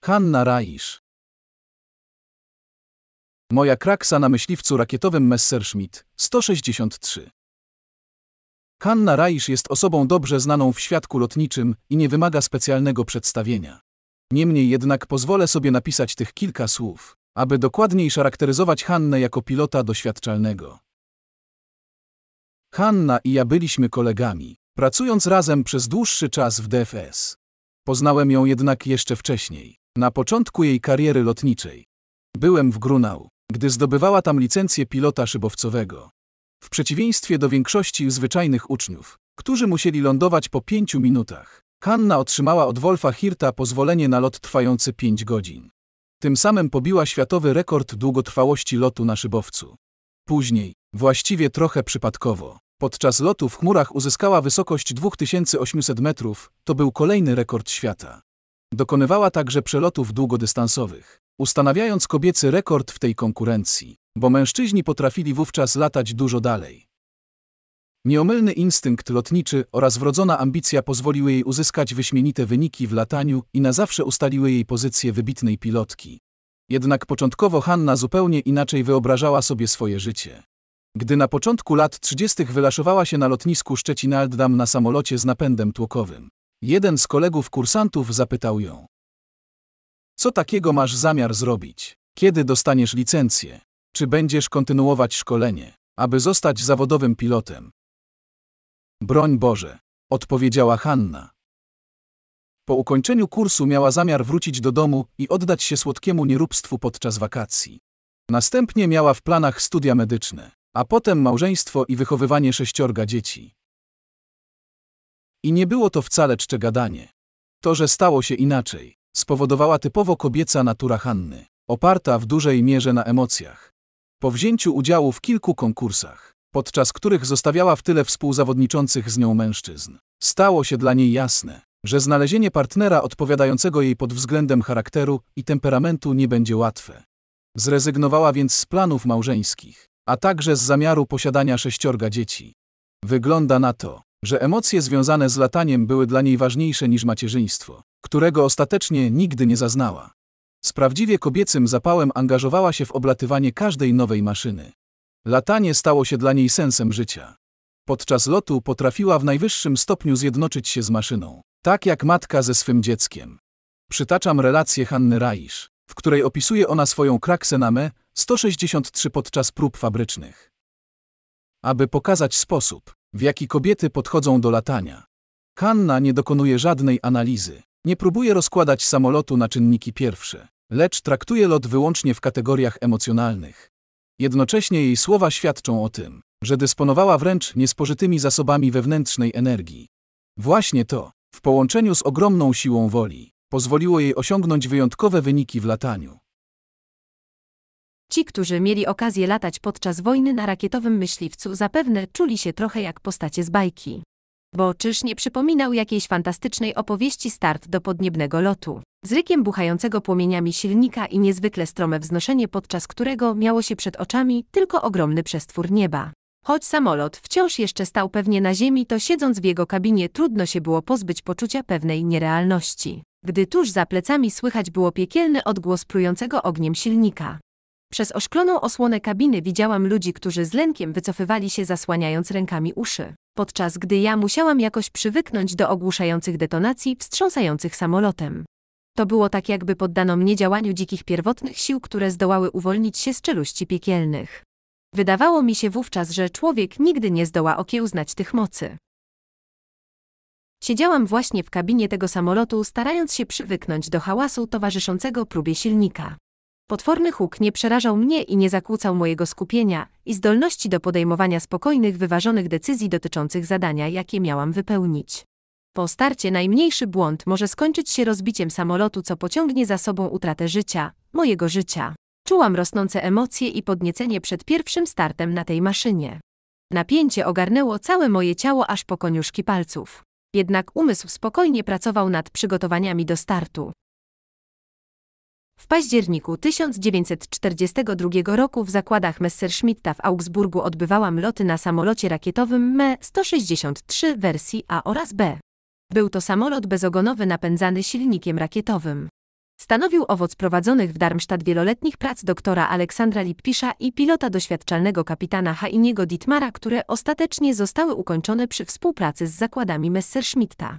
Hanna Raisz. Moja kraksa na myśliwcu rakietowym Messerschmitt 163. Hanna Raisz jest osobą dobrze znaną w świadku lotniczym i nie wymaga specjalnego przedstawienia. Niemniej jednak pozwolę sobie napisać tych kilka słów, aby dokładniej charakteryzować Hannę jako pilota doświadczalnego. Hanna i ja byliśmy kolegami, pracując razem przez dłuższy czas w DFS. Poznałem ją jednak jeszcze wcześniej, na początku jej kariery lotniczej. Byłem w Grunau, gdy zdobywała tam licencję pilota szybowcowego. W przeciwieństwie do większości zwyczajnych uczniów, którzy musieli lądować po 5 minutach, Hanna otrzymała od Wolfa Hirta pozwolenie na lot trwający 5 godzin. Tym samym pobiła światowy rekord długotrwałości lotu na szybowcu. Później, właściwie trochę przypadkowo, podczas lotu w chmurach uzyskała wysokość 2800 metrów, to był kolejny rekord świata. Dokonywała także przelotów długodystansowych, ustanawiając kobiecy rekord w tej konkurencji, bo mężczyźni potrafili wówczas latać dużo dalej. Nieomylny instynkt lotniczy oraz wrodzona ambicja pozwoliły jej uzyskać wyśmienite wyniki w lataniu i na zawsze ustaliły jej pozycję wybitnej pilotki. Jednak początkowo Hanna zupełnie inaczej wyobrażała sobie swoje życie. Gdy na początku lat 30. wylaszowała się na lotnisku Szczecin-Altdam na samolocie z napędem tłokowym, jeden z kolegów kursantów zapytał ją: co takiego masz zamiar zrobić? Kiedy dostaniesz licencję? Czy będziesz kontynuować szkolenie, aby zostać zawodowym pilotem? Broń Boże, odpowiedziała Hanna. Po ukończeniu kursu miała zamiar wrócić do domu i oddać się słodkiemu nieróbstwu podczas wakacji. Następnie miała w planach studia medyczne, a potem małżeństwo i wychowywanie 6 dzieci. I nie było to wcale czcze gadanie. To, że stało się inaczej, spowodowała typowo kobieca natura Hanny, oparta w dużej mierze na emocjach. Po wzięciu udziału w kilku konkursach, podczas których zostawiała w tyle współzawodniczących z nią mężczyzn, stało się dla niej jasne, że znalezienie partnera odpowiadającego jej pod względem charakteru i temperamentu nie będzie łatwe. Zrezygnowała więc z planów małżeńskich, a także z zamiaru posiadania 6 dzieci. Wygląda na to, że emocje związane z lataniem były dla niej ważniejsze niż macierzyństwo, którego ostatecznie nigdy nie zaznała. Z prawdziwie kobiecym zapałem angażowała się w oblatywanie każdej nowej maszyny. Latanie stało się dla niej sensem życia. Podczas lotu potrafiła w najwyższym stopniu zjednoczyć się z maszyną, tak jak matka ze swym dzieckiem. Przytaczam relację Hanny Raisz, w której opisuje ona swoją kraksę na Me-163 podczas prób fabrycznych. Aby pokazać sposób, w jaki kobiety podchodzą do latania, Hanna nie dokonuje żadnej analizy, nie próbuje rozkładać samolotu na czynniki pierwsze, lecz traktuje lot wyłącznie w kategoriach emocjonalnych. Jednocześnie jej słowa świadczą o tym, że dysponowała wręcz niespożytymi zasobami wewnętrznej energii. Właśnie to, w połączeniu z ogromną siłą woli, pozwoliło jej osiągnąć wyjątkowe wyniki w lataniu. Ci, którzy mieli okazję latać podczas wojny na rakietowym myśliwcu, zapewne czuli się trochę jak postacie z bajki. Bo czyż nie przypominał jakiejś fantastycznej opowieści start do podniebnego lotu, z rykiem buchającego płomieniami silnika i niezwykle strome wznoszenie, podczas którego miało się przed oczami tylko ogromny przestwór nieba. Choć samolot wciąż jeszcze stał pewnie na ziemi, to siedząc w jego kabinie trudno się było pozbyć poczucia pewnej nierealności, gdy tuż za plecami słychać było piekielny odgłos prującego ogniem silnika. Przez oszkloną osłonę kabiny widziałam ludzi, którzy z lękiem wycofywali się, zasłaniając rękami uszy, podczas gdy ja musiałam jakoś przywyknąć do ogłuszających detonacji wstrząsających samolotem. To było tak, jakby poddano mnie działaniu dzikich pierwotnych sił, które zdołały uwolnić się z czeluści piekielnych. Wydawało mi się wówczas, że człowiek nigdy nie zdoła okiełznać tych mocy. Siedziałam właśnie w kabinie tego samolotu, starając się przywyknąć do hałasu towarzyszącego próbie silnika. Potworny huk nie przerażał mnie i nie zakłócał mojego skupienia i zdolności do podejmowania spokojnych, wyważonych decyzji dotyczących zadania, jakie miałam wypełnić. Po starcie najmniejszy błąd może skończyć się rozbiciem samolotu, co pociągnie za sobą utratę życia, mojego życia. Czułam rosnące emocje i podniecenie przed pierwszym startem na tej maszynie. Napięcie ogarnęło całe moje ciało aż po koniuszki palców. Jednak umysł spokojnie pracował nad przygotowaniami do startu. W październiku 1942 roku w zakładach Messerschmitta w Augsburgu odbywałam loty na samolocie rakietowym Me-163 wersji A oraz B. Był to samolot bezogonowy napędzany silnikiem rakietowym. stanowił owoc prowadzonych w Darmstadt wieloletnich prac doktora Aleksandra Lippisza i pilota doświadczalnego kapitana Heiniego Dietmara, które ostatecznie zostały ukończone przy współpracy z zakładami Messerschmitta.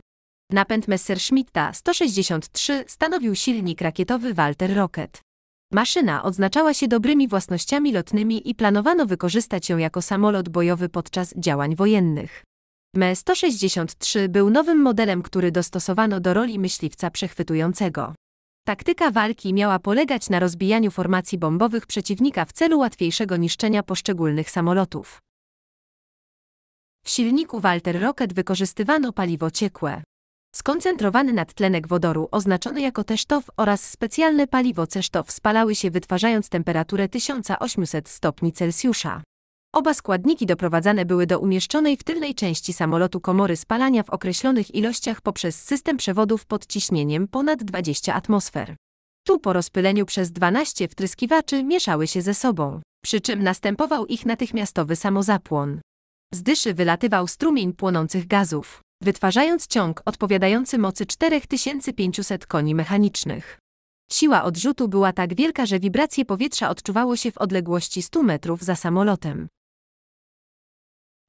Napęd Messerschmitta 163 stanowił silnik rakietowy Walter Rocket. Maszyna odznaczała się dobrymi własnościami lotnymi i planowano wykorzystać ją jako samolot bojowy podczas działań wojennych. Me-163 był nowym modelem, który dostosowano do roli myśliwca przechwytującego. Taktyka walki miała polegać na rozbijaniu formacji bombowych przeciwnika w celu łatwiejszego niszczenia poszczególnych samolotów. W silniku Walter Rocket wykorzystywano paliwo ciekłe. Skoncentrowany nadtlenek wodoru oznaczony jako Testow oraz specjalne paliwo Cestow spalały się, wytwarzając temperaturę 1800 stopni Celsjusza. Oba składniki doprowadzane były do umieszczonej w tylnej części samolotu komory spalania w określonych ilościach poprzez system przewodów pod ciśnieniem ponad 20 atmosfer. Tu po rozpyleniu przez 12 wtryskiwaczy mieszały się ze sobą, przy czym następował ich natychmiastowy samozapłon. Z dyszy wylatywał strumień płonących gazów, wytwarzając ciąg odpowiadający mocy 4500 koni mechanicznych. Siła odrzutu była tak wielka, że wibracje powietrza odczuwało się w odległości 100 metrów za samolotem.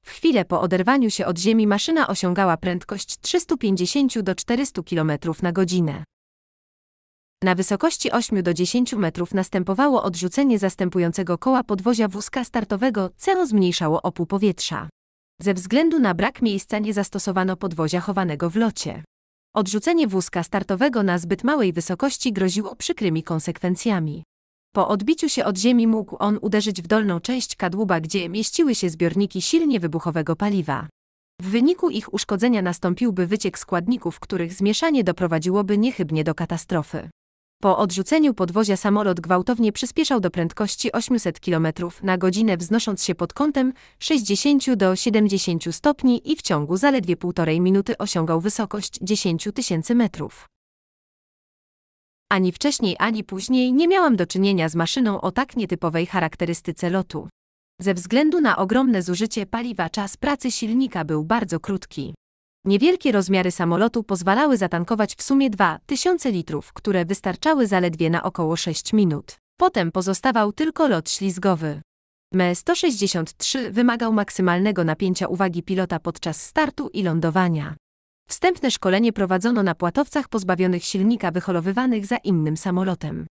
W chwilę po oderwaniu się od ziemi maszyna osiągała prędkość 350 do 400 km na godzinę. Na wysokości 8 do 10 metrów następowało odrzucenie zastępującego koła podwozia wózka startowego, co zmniejszało opór powietrza. Ze względu na brak miejsca nie zastosowano podwozia chowanego w locie. Odrzucenie wózka startowego na zbyt małej wysokości groziło przykrymi konsekwencjami. Po odbiciu się od ziemi mógł on uderzyć w dolną część kadłuba, gdzie mieściły się zbiorniki silnie wybuchowego paliwa. W wyniku ich uszkodzenia nastąpiłby wyciek składników, których zmieszanie doprowadziłoby niechybnie do katastrofy. Po odrzuceniu podwozia samolot gwałtownie przyspieszał do prędkości 800 km na godzinę, wznosząc się pod kątem 60 do 70 stopni i w ciągu zaledwie 1,5 minuty osiągał wysokość 10 000 metrów. Ani wcześniej, ani później nie miałam do czynienia z maszyną o tak nietypowej charakterystyce lotu. Ze względu na ogromne zużycie paliwa czas pracy silnika był bardzo krótki. Niewielkie rozmiary samolotu pozwalały zatankować w sumie 2000 litrów, które wystarczały zaledwie na około 6 minut. Potem pozostawał tylko lot ślizgowy. Me-163 wymagał maksymalnego napięcia uwagi pilota podczas startu i lądowania. Wstępne szkolenie prowadzono na płatowcach pozbawionych silnika wyholowywanych za innym samolotem.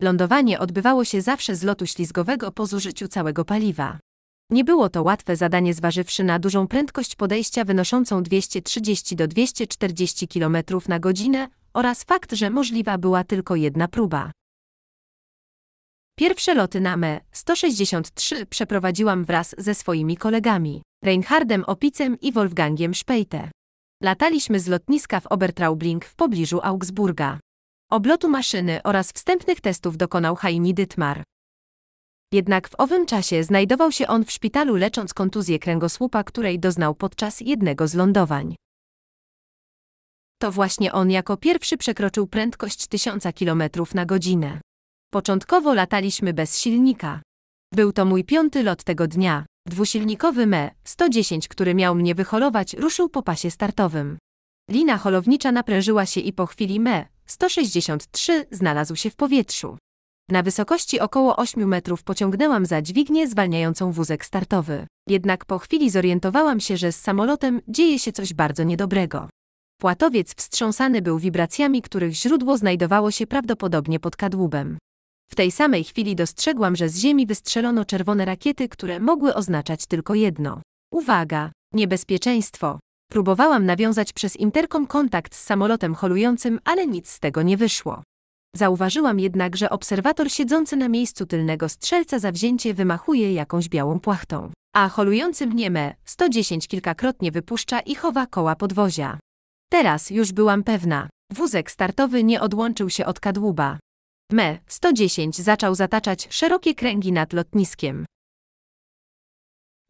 Lądowanie odbywało się zawsze z lotu ślizgowego po zużyciu całego paliwa. Nie było to łatwe zadanie, zważywszy na dużą prędkość podejścia wynoszącą 230 do 240 km na godzinę oraz fakt, że możliwa była tylko jedna próba. Pierwsze loty na Me-163 przeprowadziłam wraz ze swoimi kolegami, Reinhardem Opicem i Wolfgangiem Szpejte. Lataliśmy z lotniska w Obertraubling w pobliżu Augsburga. Oblotu maszyny oraz wstępnych testów dokonał Heini Dietmar. Jednak w owym czasie znajdował się on w szpitalu, lecząc kontuzję kręgosłupa, której doznał podczas jednego z lądowań. To właśnie on jako pierwszy przekroczył prędkość 1000 km na godzinę. Początkowo lataliśmy bez silnika. Był to mój 5. lot tego dnia. Dwusilnikowy Me-110, który miał mnie wyholować, ruszył po pasie startowym. Lina holownicza naprężyła się i po chwili Me-163 znalazł się w powietrzu. Na wysokości około 8 metrów pociągnęłam za dźwignię zwalniającą wózek startowy. Jednak po chwili zorientowałam się, że z samolotem dzieje się coś bardzo niedobrego. Płatowiec wstrząsany był wibracjami, których źródło znajdowało się prawdopodobnie pod kadłubem. W tej samej chwili dostrzegłam, że z ziemi wystrzelono czerwone rakiety, które mogły oznaczać tylko jedno. Uwaga! Niebezpieczeństwo! Próbowałam nawiązać przez interkom kontakt z samolotem holującym, ale nic z tego nie wyszło. Zauważyłam jednak, że obserwator siedzący na miejscu tylnego strzelca zawzięcie wymachuje jakąś białą płachtą, a holujący mnie Me-110 kilkakrotnie wypuszcza i chowa koła podwozia. Teraz już byłam pewna. Wózek startowy nie odłączył się od kadłuba. Me-110 zaczął zataczać szerokie kręgi nad lotniskiem.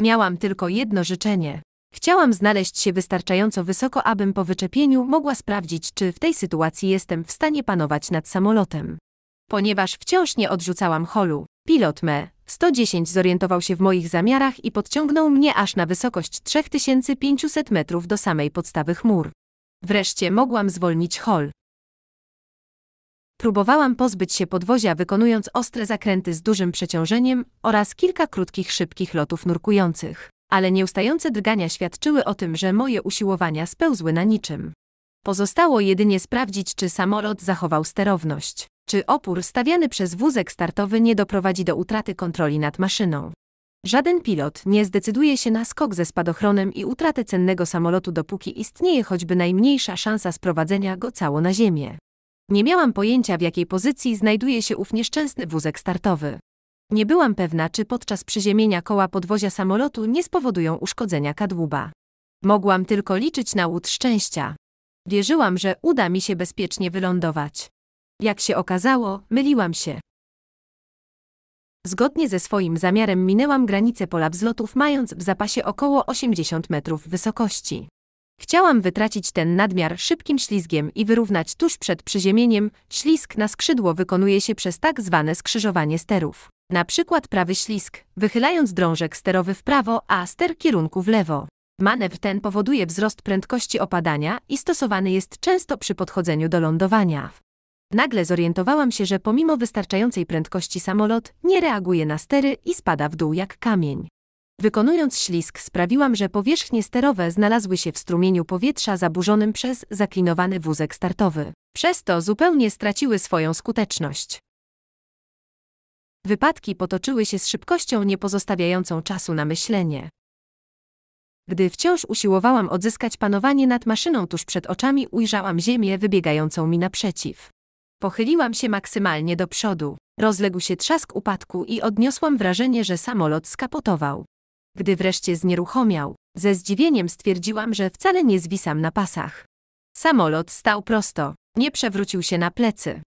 Miałam tylko jedno życzenie. Chciałam znaleźć się wystarczająco wysoko, abym po wyczepieniu mogła sprawdzić, czy w tej sytuacji jestem w stanie panować nad samolotem. Ponieważ wciąż nie odrzucałam holu, pilot Me-110 zorientował się w moich zamiarach i podciągnął mnie aż na wysokość 3500 metrów do samej podstawy chmur. Wreszcie mogłam zwolnić hol. Próbowałam pozbyć się podwozia, wykonując ostre zakręty z dużym przeciążeniem oraz kilka krótkich, szybkich lotów nurkujących, ale nieustające drgania świadczyły o tym, że moje usiłowania spełzły na niczym. Pozostało jedynie sprawdzić, czy samolot zachował sterowność, czy opór stawiany przez wózek startowy nie doprowadzi do utraty kontroli nad maszyną. Żaden pilot nie zdecyduje się na skok ze spadochronem i utratę cennego samolotu, dopóki istnieje choćby najmniejsza szansa sprowadzenia go cało na ziemię. Nie miałam pojęcia, w jakiej pozycji znajduje się ów nieszczęsny wózek startowy. Nie byłam pewna, czy podczas przyziemienia koła podwozia samolotu nie spowodują uszkodzenia kadłuba. Mogłam tylko liczyć na łód szczęścia. Wierzyłam, że uda mi się bezpiecznie wylądować. Jak się okazało, myliłam się. Zgodnie ze swoim zamiarem minęłam granicę pola wzlotów, mając w zapasie około 80 metrów wysokości. Chciałam wytracić ten nadmiar szybkim ślizgiem i wyrównać tuż przed przyziemieniem. Ślizg na skrzydło wykonuje się przez tak zwane skrzyżowanie sterów. Na przykład prawy ślizg, wychylając drążek sterowy w prawo, a ster kierunku w lewo. Manewr ten powoduje wzrost prędkości opadania i stosowany jest często przy podchodzeniu do lądowania. Nagle zorientowałam się, że pomimo wystarczającej prędkości samolot nie reaguje na stery i spada w dół jak kamień. Wykonując ślizg sprawiłam, że powierzchnie sterowe znalazły się w strumieniu powietrza zaburzonym przez zaklinowany wózek startowy. Przez to zupełnie straciły swoją skuteczność. Wypadki potoczyły się z szybkością nie pozostawiającą czasu na myślenie. Gdy wciąż usiłowałam odzyskać panowanie nad maszyną, tuż przed oczami ujrzałam ziemię wybiegającą mi naprzeciw. Pochyliłam się maksymalnie do przodu. Rozległ się trzask upadku i odniosłam wrażenie, że samolot skapotował. Gdy wreszcie znieruchomiał, ze zdziwieniem stwierdziłam, że wcale nie zwisam na pasach. Samolot stał prosto, nie przewrócił się na plecy.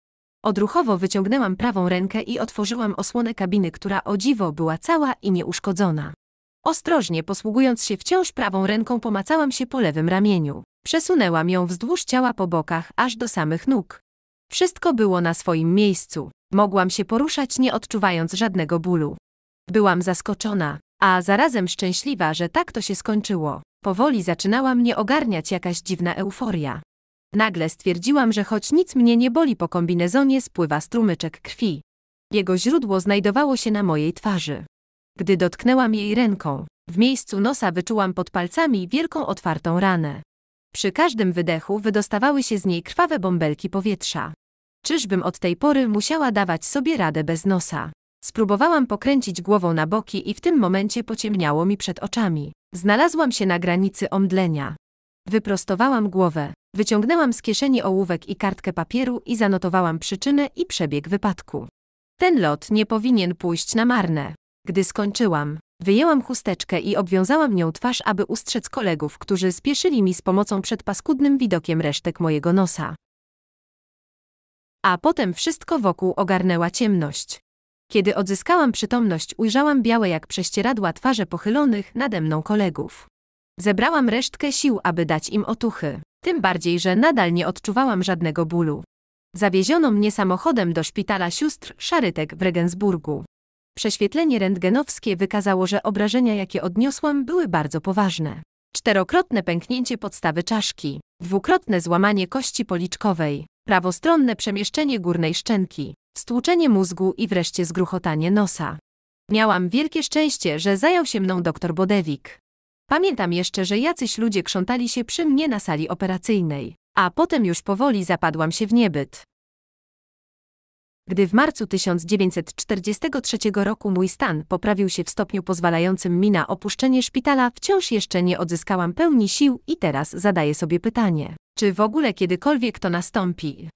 Odruchowo wyciągnęłam prawą rękę i otworzyłam osłonę kabiny, która o dziwo była cała i nieuszkodzona. Ostrożnie posługując się wciąż prawą ręką, pomacałam się po lewym ramieniu. Przesunęłam ją wzdłuż ciała po bokach, aż do samych nóg. Wszystko było na swoim miejscu. Mogłam się poruszać, nie odczuwając żadnego bólu. Byłam zaskoczona, a zarazem szczęśliwa, że tak to się skończyło. Powoli zaczynała mnie ogarniać jakaś dziwna euforia. Nagle stwierdziłam, że choć nic mnie nie boli, po kombinezonie spływa strumyczek krwi. Jego źródło znajdowało się na mojej twarzy. Gdy dotknęłam jej ręką, w miejscu nosa wyczułam pod palcami wielką otwartą ranę. Przy każdym wydechu wydostawały się z niej krwawe bąbelki powietrza. Czyżbym od tej pory musiała dawać sobie radę bez nosa? Spróbowałam pokręcić głową na boki i w tym momencie pociemniało mi przed oczami. Znalazłam się na granicy omdlenia. Wyprostowałam głowę, wyciągnęłam z kieszeni ołówek i kartkę papieru i zanotowałam przyczynę i przebieg wypadku. Ten lot nie powinien pójść na marne. Gdy skończyłam, wyjęłam chusteczkę i obwiązałam nią twarz, aby ustrzec kolegów, którzy spieszyli mi z pomocą przed paskudnym widokiem resztek mojego nosa. A potem wszystko wokół ogarnęła ciemność. Kiedy odzyskałam przytomność, ujrzałam białe jak prześcieradła twarze pochylonych nade mną kolegów. Zebrałam resztkę sił, aby dać im otuchy. Tym bardziej, że nadal nie odczuwałam żadnego bólu. Zawieziono mnie samochodem do szpitala sióstr Szarytek w Regensburgu. Prześwietlenie rentgenowskie wykazało, że obrażenia, jakie odniosłam, były bardzo poważne. 4-krotne pęknięcie podstawy czaszki, 2-krotne złamanie kości policzkowej, prawostronne przemieszczenie górnej szczęki, stłuczenie mózgu i wreszcie zgruchotanie nosa. Miałam wielkie szczęście, że zajął się mną dr Bodewik. Pamiętam jeszcze, że jacyś ludzie krzątali się przy mnie na sali operacyjnej, a potem już powoli zapadłam się w niebyt. Gdy w marcu 1943 roku mój stan poprawił się w stopniu pozwalającym mi na opuszczenie szpitala, wciąż jeszcze nie odzyskałam pełni sił i teraz zadaję sobie pytanie, czy w ogóle kiedykolwiek to nastąpi.